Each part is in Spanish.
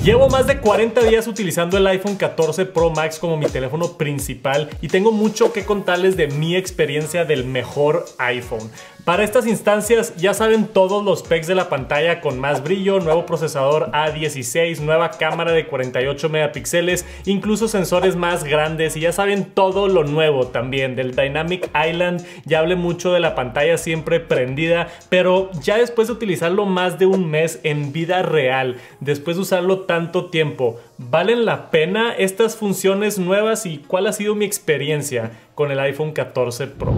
Llevo más de 40 días utilizando el iPhone 14 Pro Max como mi teléfono principal y tengo mucho que contarles de mi experiencia del mejor iPhone. Para estas instancias ya saben todos los specs de la pantalla con más brillo, nuevo procesador A16, nueva cámara de 48 megapíxeles, incluso sensores más grandes, y ya saben todo lo nuevo también del Dynamic Island. Ya hablé mucho de la pantalla siempre prendida, pero ya después de utilizarlo más de un mes en vida real, después de usarlo tanto tiempo, ¿valen la pena estas funciones nuevas y cuál ha sido mi experiencia con el iPhone 14 Pro?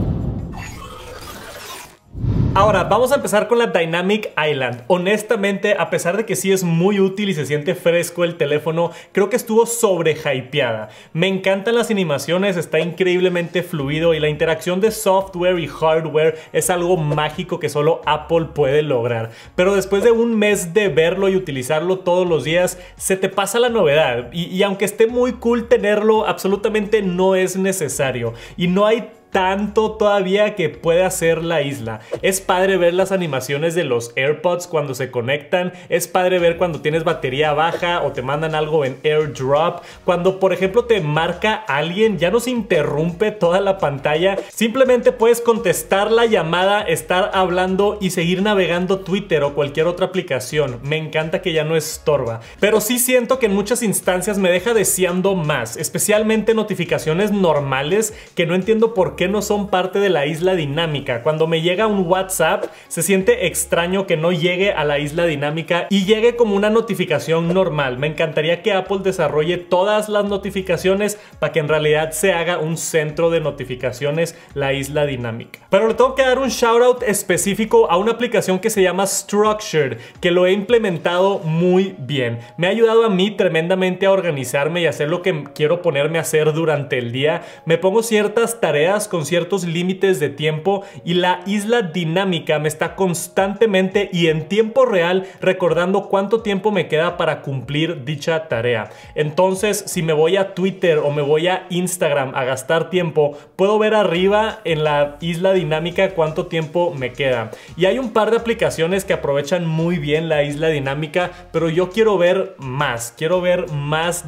Ahora, vamos a empezar con la Dynamic Island. Honestamente, a pesar de que sí es muy útil y se siente fresco el teléfono, creo que estuvo sobrehypeada. Me encantan las animaciones, está increíblemente fluido y la interacción de software y hardware es algo mágico que solo Apple puede lograr. Pero después de un mes de verlo y utilizarlo todos los días, se te pasa la novedad. Y aunque esté muy cool tenerlo, absolutamente no es necesario. Y no hay tanto todavía que puede hacer la isla. Es padre ver las animaciones de los AirPods cuando se conectan, es padre ver cuando tienes batería baja o te mandan algo en AirDrop. Cuando por ejemplo te marca alguien, ya no se interrumpe toda la pantalla, simplemente puedes contestar la llamada, estar hablando y seguir navegando Twitter o cualquier otra aplicación. Me encanta que ya no estorba, pero sí siento que en muchas instancias me deja deseando más, especialmente notificaciones normales que no entiendo por qué no son parte de la isla dinámica. Cuando me llega un WhatsApp, se siente extraño que no llegue a la isla dinámica y llegue como una notificación normal. Me encantaría que Apple desarrolle todas las notificaciones para que en realidad se haga un centro de notificaciones, la isla dinámica. Pero le tengo que dar un shoutout específico a una aplicación que se llama Structured, que lo he implementado muy bien. Me ha ayudado a mí tremendamente a organizarme y hacer lo que quiero ponerme a hacer durante el día. Me pongo ciertas tareas con ciertos límites de tiempo y la isla dinámica me está constantemente y en tiempo real recordando cuánto tiempo me queda para cumplir dicha tarea. Entonces, si me voy a Twitter o me voy a Instagram a gastar tiempo, puedo ver arriba en la isla dinámica cuánto tiempo me queda. Y hay un par de aplicaciones que aprovechan muy bien la isla dinámica, pero yo quiero ver más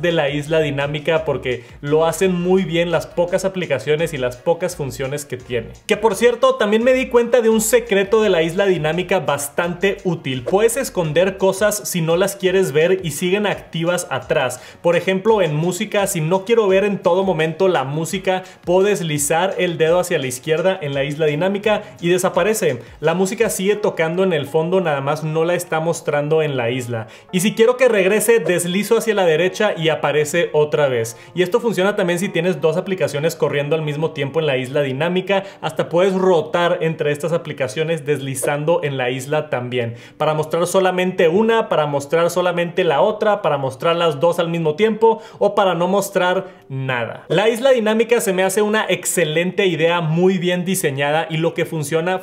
de la isla dinámica porque lo hacen muy bien las pocas aplicaciones y las pocas funciones que tiene. Que por cierto, también me di cuenta de un secreto de la isla dinámica bastante útil. Puedes esconder cosas si no las quieres ver y siguen activas atrás. Por ejemplo, en música, si no quiero ver en todo momento la música, puedo deslizar el dedo hacia la izquierda en la isla dinámica y desaparece. La música sigue tocando en el fondo, nada más no la está mostrando en la isla. Y si quiero que regrese, deslizo hacia la derecha y aparece otra vez. Y esto funciona también si tienes dos aplicaciones corriendo al mismo tiempo en la isla dinámica. Hasta puedes rotar entre estas aplicaciones deslizando en la isla también, para mostrar solamente una, para mostrar solamente la otra, para mostrar las dos al mismo tiempo o para no mostrar nada. La isla dinámica se me hace una excelente idea, muy bien diseñada, y lo que funciona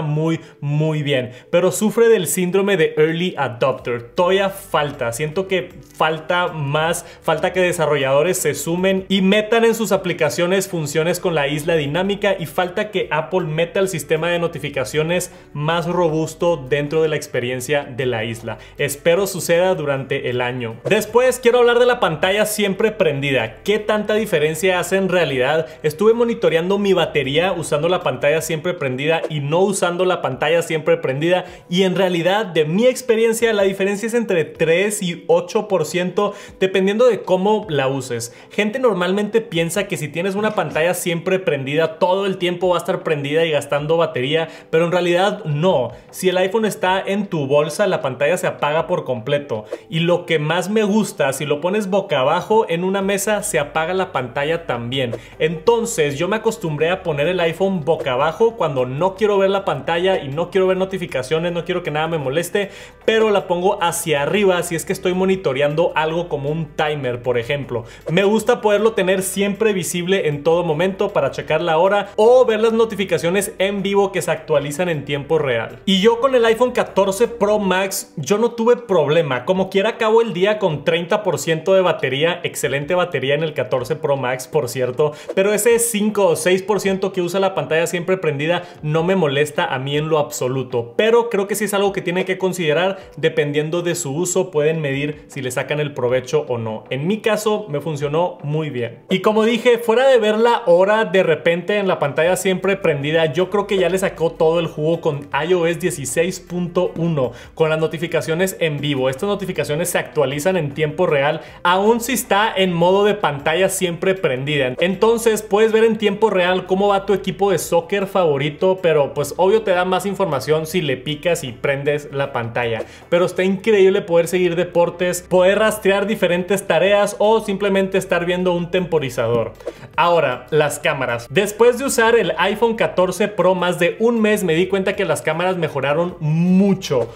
muy bien, pero sufre del síndrome de Early Adopter. Todavía falta, siento que falta más, falta que desarrolladores se sumen y metan en sus aplicaciones funciones con la isla dinámica, y falta que Apple meta el sistema de notificaciones más robusto dentro de la experiencia de la isla. Espero suceda durante el año. Después quiero hablar de la pantalla siempre prendida. ¿Qué tanta diferencia hace en realidad? Estuve monitoreando mi batería usando la pantalla siempre prendida y no usando la pantalla siempre prendida, y en realidad de mi experiencia la diferencia es entre 3 y 8% dependiendo de cómo la uses. Gente normalmente piensa que si tienes una pantalla siempre prendida todo el tiempo va a estar prendida y gastando batería, pero en realidad no. Si el iPhone está en tu bolsa, la pantalla se apaga por completo. Y lo que más me gusta, si lo pones boca abajo en una mesa, se apaga la pantalla también. Entonces yo me acostumbré a poner el iPhone boca abajo cuando no quiero ver la pantalla y no quiero ver notificaciones, no quiero que nada me moleste, pero la pongo hacia arriba si es que estoy monitoreando algo como un timer, por ejemplo. Me gusta poderlo tener siempre visible en todo momento para checar checar la hora o ver las notificaciones en vivo que se actualizan en tiempo real. Y yo con el iPhone 14 Pro Max, yo no tuve problema. Como quiera acabo el día con 30% de batería, excelente batería en el 14 Pro Max, por cierto, pero ese 5 o 6% que usa la pantalla siempre prendida no me molesta a mí en lo absoluto, pero creo que sí es algo que tiene que considerar. Dependiendo de su uso pueden medir si le sacan el provecho o no. En mi caso me funcionó muy bien. Y como dije, fuera de ver la hora de repente en la pantalla siempre prendida, yo creo que ya le sacó todo el jugo con iOS 16.1, con las notificaciones en vivo. Estas notificaciones se actualizan en tiempo real, aun si está en modo de pantalla siempre prendida. Entonces puedes ver en tiempo real cómo va tu equipo de soccer favorito, pero pues obvio te da más información si le picas y prendes la pantalla. Pero está increíble poder seguir deportes, poder rastrear diferentes tareas o simplemente estar viendo un temporizador. Ahora, las cámaras. Después de usar el iPhone 14 Pro más de un mes, me di cuenta que las cámaras mejoraron mucho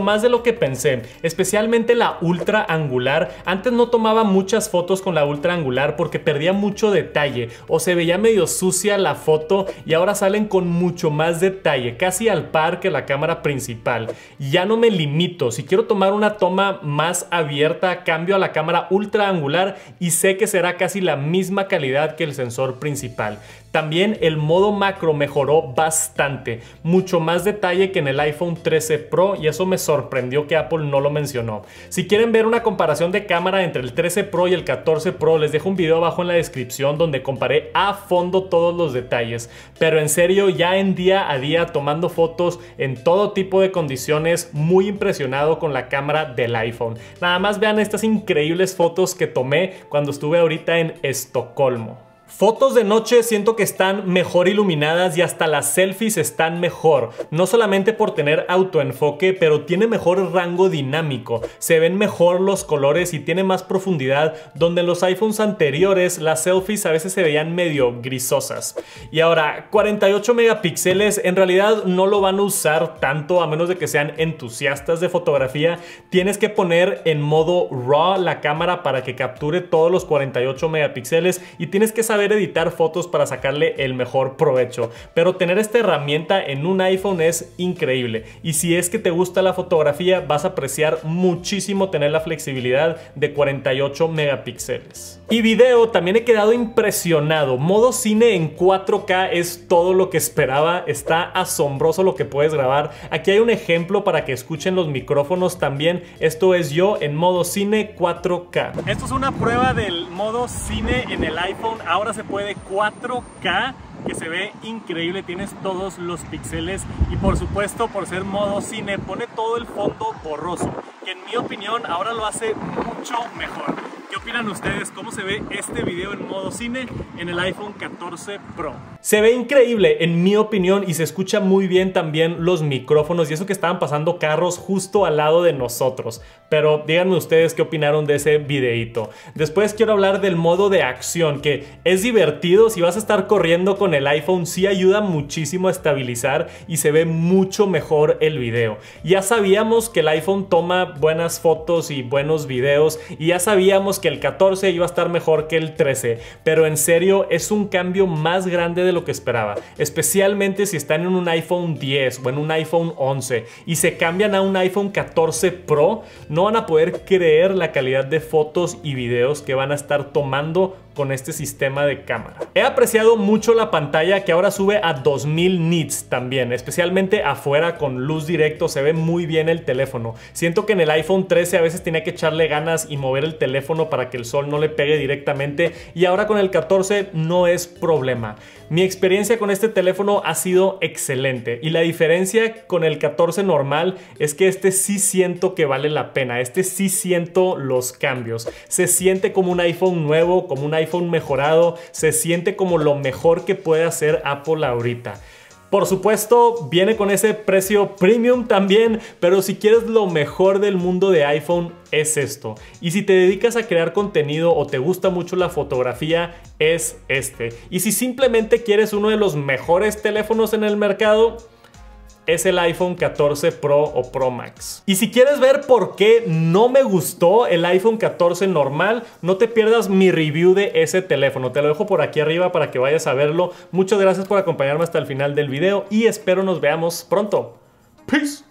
más de lo que pensé, especialmente la ultra angular. Antes no tomaba muchas fotos con la ultra angular porque perdía mucho detalle o se veía medio sucia la foto, y ahora salen con mucho más detalle, casi al par que la cámara principal. Ya no me limito, si quiero tomar una toma más abierta, cambio a la cámara ultra angular y sé que será casi la misma calidad que el sensor principal. También el modo macro mejoró bastante, mucho más detalle que en el iPhone 13 Pro, y eso me sorprendió que Apple no lo mencionó. Si quieren ver una comparación de cámara entre el 13 Pro y el 14 Pro, les dejo un video abajo en la descripción donde comparé a fondo todos los detalles. Pero en serio, ya en día a día tomando fotos en todo tipo de condiciones, muy impresionado con la cámara del iPhone. Nada más vean estas increíbles fotos que tomé cuando estuve ahorita en Estocolmo. Fotos de noche siento que están mejor iluminadas y hasta las selfies están mejor. No solamente por tener autoenfoque, pero tiene mejor rango dinámico. Se ven mejor los colores y tiene más profundidad, donde en los iPhones anteriores las selfies a veces se veían medio grisosas. Y ahora, 48 megapíxeles en realidad no lo van a usar tanto a menos de que sean entusiastas de fotografía. Tienes que poner en modo RAW la cámara para que capture todos los 48 megapíxeles y tienes que saber editar fotos para sacarle el mejor provecho, pero tener esta herramienta en un iPhone es increíble, y si es que te gusta la fotografía vas a apreciar muchísimo tener la flexibilidad de 48 megapíxeles. Y video, también he quedado impresionado. Modo cine en 4K es todo lo que esperaba. Está asombroso lo que puedes grabar. Aquí hay un ejemplo para que escuchen los micrófonos también. Esto es yo en modo cine 4K. Esto es una prueba del modo cine en el iPhone. Ahora se puede 4K, que se ve increíble, tienes todos los píxeles y por supuesto por ser modo cine pone todo el fondo borroso, que en mi opinión ahora lo hace mucho mejor. ¿Qué opinan ustedes? ¿Cómo se ve este video en modo cine en el iPhone 14 Pro? Se ve increíble en mi opinión y se escucha muy bien también los micrófonos, y eso que estaban pasando carros justo al lado de nosotros. Pero díganme ustedes qué opinaron de ese videito. Después quiero hablar del modo de acción, que es divertido. Si vas a estar corriendo con el iPhone, sí ayuda muchísimo a estabilizar y se ve mucho mejor el video. Ya sabíamos que el iPhone toma buenas fotos y buenos videos, y ya sabíamos que el 14 iba a estar mejor que el 13, pero en serio es un cambio más grande de lo que esperaba, especialmente si están en un iPhone 10 o en un iPhone 11 y se cambian a un iPhone 14 Pro. No van a poder creer la calidad de fotos y videos que van a estar tomando con este sistema de cámara. He apreciado mucho la pantalla, que ahora sube a 2000 nits también, especialmente afuera con luz directo se ve muy bien el teléfono. Siento que en el iPhone 13 a veces tenía que echarle ganas y mover el teléfono para que el sol no le pegue directamente, y ahora con el 14 no es problema. Mi experiencia con este teléfono ha sido excelente, y la diferencia con el 14 normal es que este sí siento que vale la pena. Este sí siento los cambios. Se siente como un iPhone nuevo, como un iPhone mejorado. Se siente como lo mejor que puede hacer Apple ahorita. Por supuesto, viene con ese precio premium también, pero si quieres lo mejor del mundo de iPhone, es esto. Y si te dedicas a crear contenido o te gusta mucho la fotografía, es este. Y si simplemente quieres uno de los mejores teléfonos en el mercado, es el iPhone 14 Pro o Pro Max. Y si quieres ver por qué no me gustó el iPhone 14 normal, no te pierdas mi review de ese teléfono. Te lo dejo por aquí arriba para que vayas a verlo. Muchas gracias por acompañarme hasta el final del video y espero nos veamos pronto. Peace.